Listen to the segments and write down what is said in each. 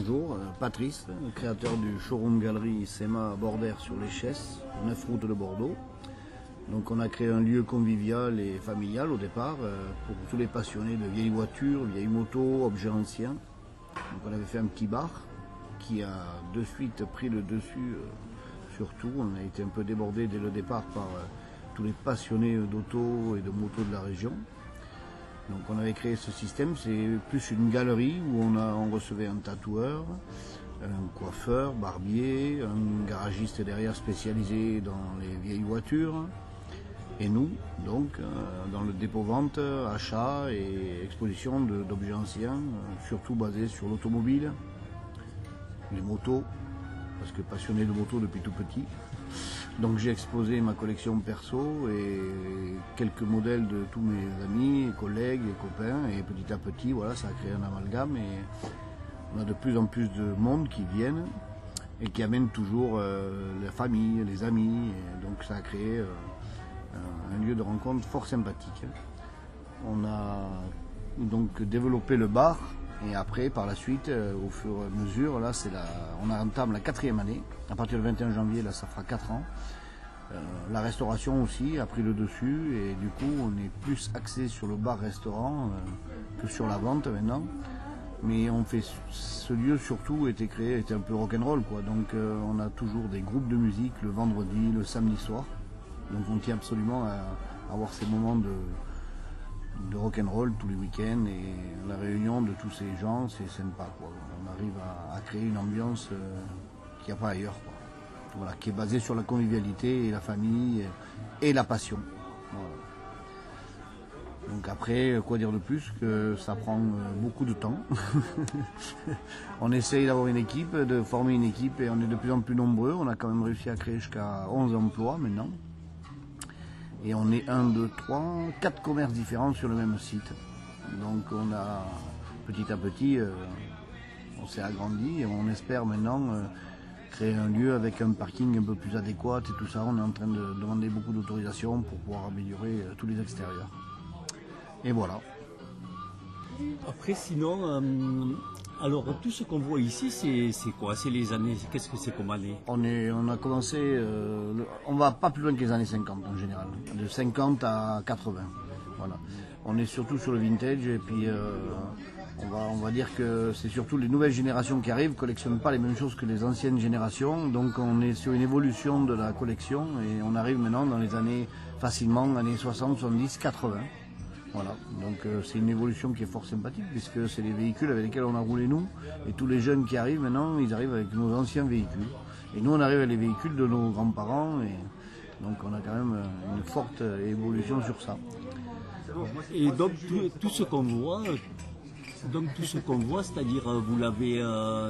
bonjour, Patrice, créateur du showroom galerie SEMA Bordère sur les Chesses, 9 route de Bordeaux. Donc on a créé un lieu convivial et familial au départ pour tous les passionnés de vieilles voitures, vieilles motos, objets anciens. Donc on avait fait un petit bar qui a de suite pris le dessus sur tout. On a été un peu débordé dès le départ par tous les passionnés d'auto et de moto de la région. Donc on avait créé ce système, c'est plus une galerie où on recevait un tatoueur, un coiffeur, barbier, un garagiste derrière spécialisé dans les vieilles voitures, et nous, donc, dans le dépôt-vente, achat et exposition d'objets anciens, surtout basés sur l'automobile, les motos, parce que passionné de moto depuis tout petit. Donc j'ai exposé ma collection perso et quelques modèles de tous mes amis, collègues et copains, et petit à petit, voilà, ça a créé un amalgame et on a de plus en plus de monde qui viennent et qui amène toujours la famille, les amis, et donc ça a créé un lieu de rencontre fort sympathique. On a donc développé le bar et après, par la suite, au fur et à mesure, là, on entame la 4e année. À partir du 21 janvier, là, ça fera 4 ans. La restauration aussi a pris le dessus et du coup, on est plus axé sur le bar-restaurant que sur la vente maintenant. Mais ce lieu surtout était un peu rock'n'roll, quoi. Donc, on a toujours des groupes de musique le vendredi, le samedi soir. Donc, on tient absolument à avoir ces moments de rock'n'roll tous les week-ends et la réunion de tous ces gens, c'est sympa, quoi. On arrive à créer une ambiance qu'il n'y a pas ailleurs, quoi. Voilà, qui est basée sur la convivialité et la famille et la passion. Voilà. Donc après, quoi dire de plus que ça prend beaucoup de temps. On essaye d'avoir une équipe, de former une équipe et on est de plus en plus nombreux. On a quand même réussi à créer jusqu'à 11 emplois maintenant. Et on est 1, 2, 3, 4 commerces différents sur le même site. Donc on a petit à petit, on s'est agrandi et on espère maintenant créer un lieu avec un parking un peu plus adéquat et tout ça. On est en train de demander beaucoup d'autorisation pour pouvoir améliorer tous les extérieurs. Et voilà. Après sinon, alors tout ce qu'on voit ici, c'est quoi? C'est les années, qu'est-ce que c'est comme année? On a commencé, on va pas plus loin que les années 50 en général, de 50 à 80. Voilà. On est surtout sur le vintage et puis on va dire que c'est surtout les nouvelles générations qui arrivent, ne collectionnent pas les mêmes choses que les anciennes générations. Donc on est sur une évolution de la collection et on arrive maintenant dans les années, facilement, années 60, 70, 80. Voilà, donc c'est une évolution qui est fort sympathique puisque c'est les véhicules avec lesquels on a roulé nous et tous les jeunes qui arrivent maintenant, ils arrivent avec nos anciens véhicules et nous on arrive avec les véhicules de nos grands-parents et donc on a quand même une forte évolution sur ça. Et donc tout ce qu'on voit, c'est-à-dire vous l'avez,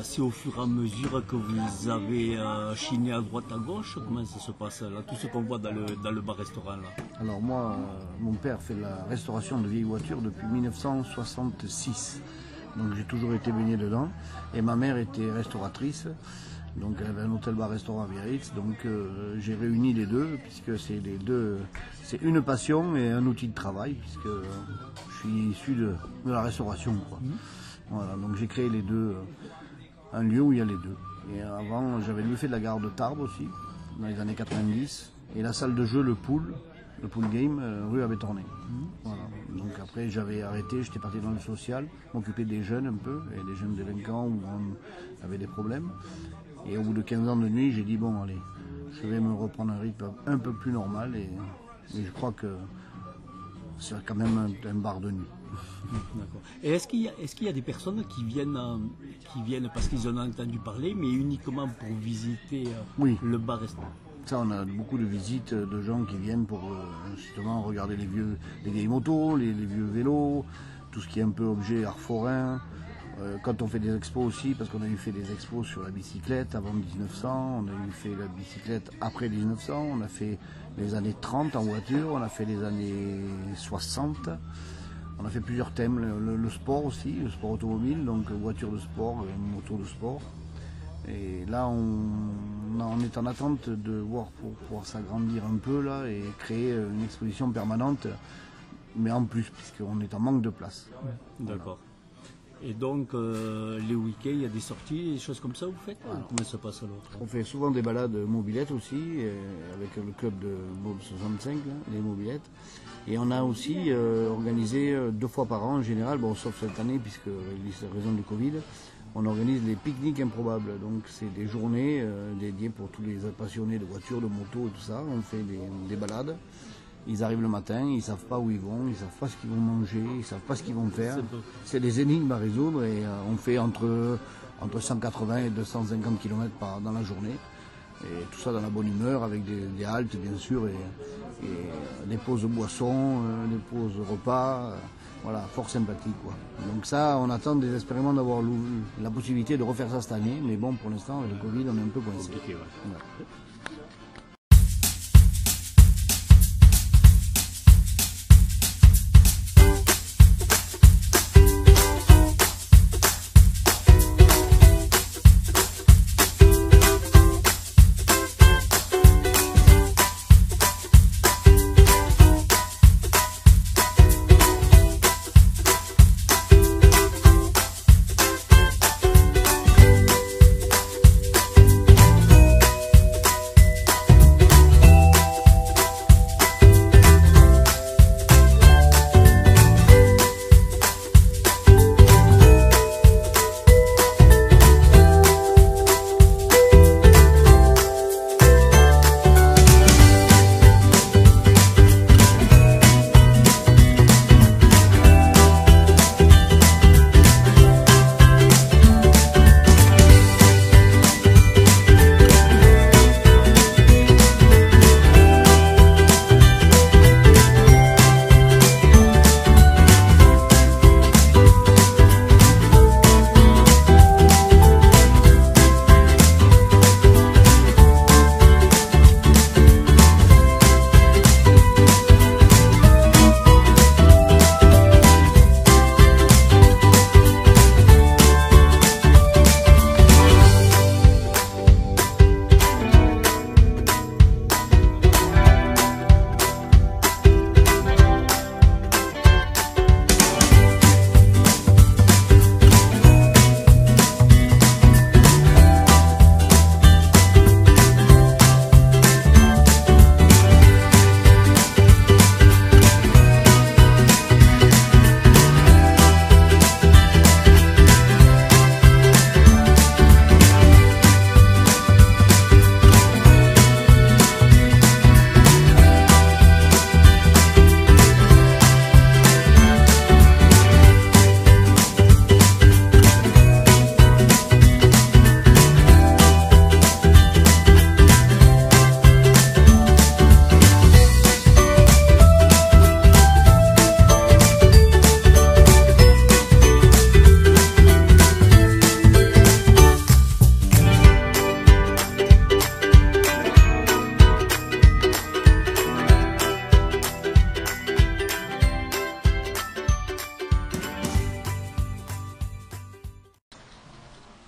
c'est au fur et à mesure que vous avez chiné à droite à gauche, comment ça se passe là, tout ce qu'on voit dans le bar-restaurant là? Alors moi, mon père fait la restauration de vieilles voitures depuis 1966, donc j'ai toujours été baigné dedans, et ma mère était restauratrice, donc elle avait un hôtel-bar-restaurant à Biarritz, donc j'ai réuni les deux, puisque c'est une passion et un outil de travail, puisque je suis issu de la restauration, quoi. Voilà, donc j'ai créé les deux, un lieu où il y a les deux. Et avant, j'avais le buffet de la gare de Tarbes aussi, dans les années 90, et la salle de jeu, le pool game, rue Abbé Tournai. Voilà. Donc après, j'avais arrêté, j'étais parti dans le social, m'occuper des jeunes un peu, et des jeunes délinquants où on avait des problèmes. Et au bout de 15 ans de nuit, j'ai dit, bon, allez, je vais me reprendre un rythme un peu plus normal, et je crois que c'est quand même un bar de nuit. D'accord. Et est-ce qu'il y a des personnes qui viennent parce qu'ils en ont entendu parler, mais uniquement pour visiter Oui. le bar-restaurant? Ça, on a beaucoup de visites de gens qui viennent pour justement regarder les vieilles motos, les vieux vélos, tout ce qui est un peu objet art forain. Quand on fait des expos aussi, parce qu'on a eu fait des expos sur la bicyclette avant 1900, on a eu fait la bicyclette après 1900, on a fait les années 30 en voiture, on a fait les années 60, on a fait plusieurs thèmes, le sport aussi, le sport automobile, donc voiture de sport, moto de sport. Et là, on est en attente de voir pour pouvoir s'agrandir un peu là et créer une exposition permanente, mais en plus, puisqu'on est en manque de place. D'accord. Et donc, les week-ends, il y a des sorties, des choses comme ça, vous faites? Comment ça passe alors? On fait souvent des balades mobilettes aussi, avec le club de Bob 65, là, les mobilettes. Et on a aussi organisé 2 fois par an en général, bon, sauf cette année, puisque raison du Covid, on organise les pique-niques improbables. Donc c'est des journées dédiées pour tous les passionnés de voitures, de motos et tout ça. On fait des balades. Ils arrivent le matin, ils ne savent pas où ils vont, ils ne savent pas ce qu'ils vont manger, ils ne savent pas ce qu'ils vont faire. C'est des énigmes à résoudre et on fait entre 180 et 250 km dans la journée. Et tout ça dans la bonne humeur, avec des haltes bien sûr, et des pauses boissons, des pauses repas. Voilà, fort sympathique quoi. Donc ça, on attend désespérément d'avoir la possibilité de refaire ça cette année, mais bon, pour l'instant, avec le Covid, on est un peu coincé. Compliqué, ouais. Ouais.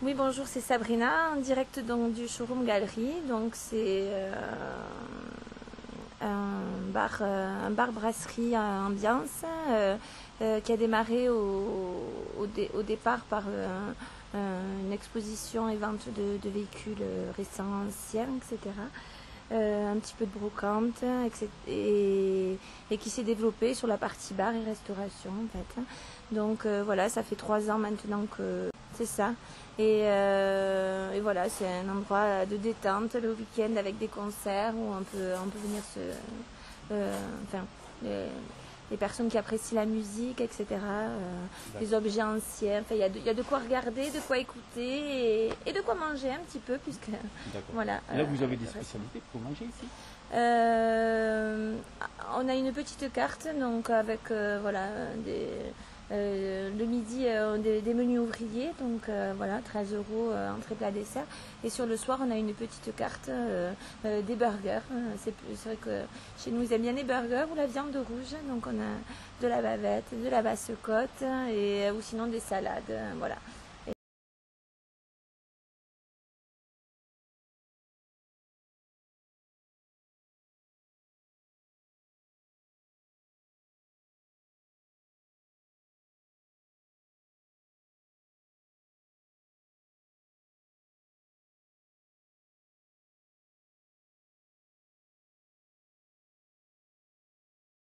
Oui, bonjour, c'est Sabrina, en direct donc, du showroom Galerie. Donc c'est un bar brasserie à ambiance qui a démarré au départ par une exposition et vente de véhicules récents, anciens, etc. Un petit peu de brocante et qui s'est développé sur la partie bar et restauration en fait. Donc voilà, ça fait 3 ans maintenant que c'est ça. Et voilà, c'est un endroit de détente le week-end avec des concerts où on peut venir les personnes qui apprécient la musique, etc. Les objets anciens. Enfin, il y a de quoi regarder, de quoi écouter et de quoi manger un petit peu puisque voilà. Là, vous avez des spécialités pour manger ici? On a une petite carte donc avec voilà le midi des menus ouvriers, donc voilà 13 € entrée plat dessert, et sur le soir on a une petite carte des burgers. C'est vrai que chez nous ils aiment bien les burgers ou la viande rouge, donc on a de la bavette, de la basse côte ou sinon des salades, voilà.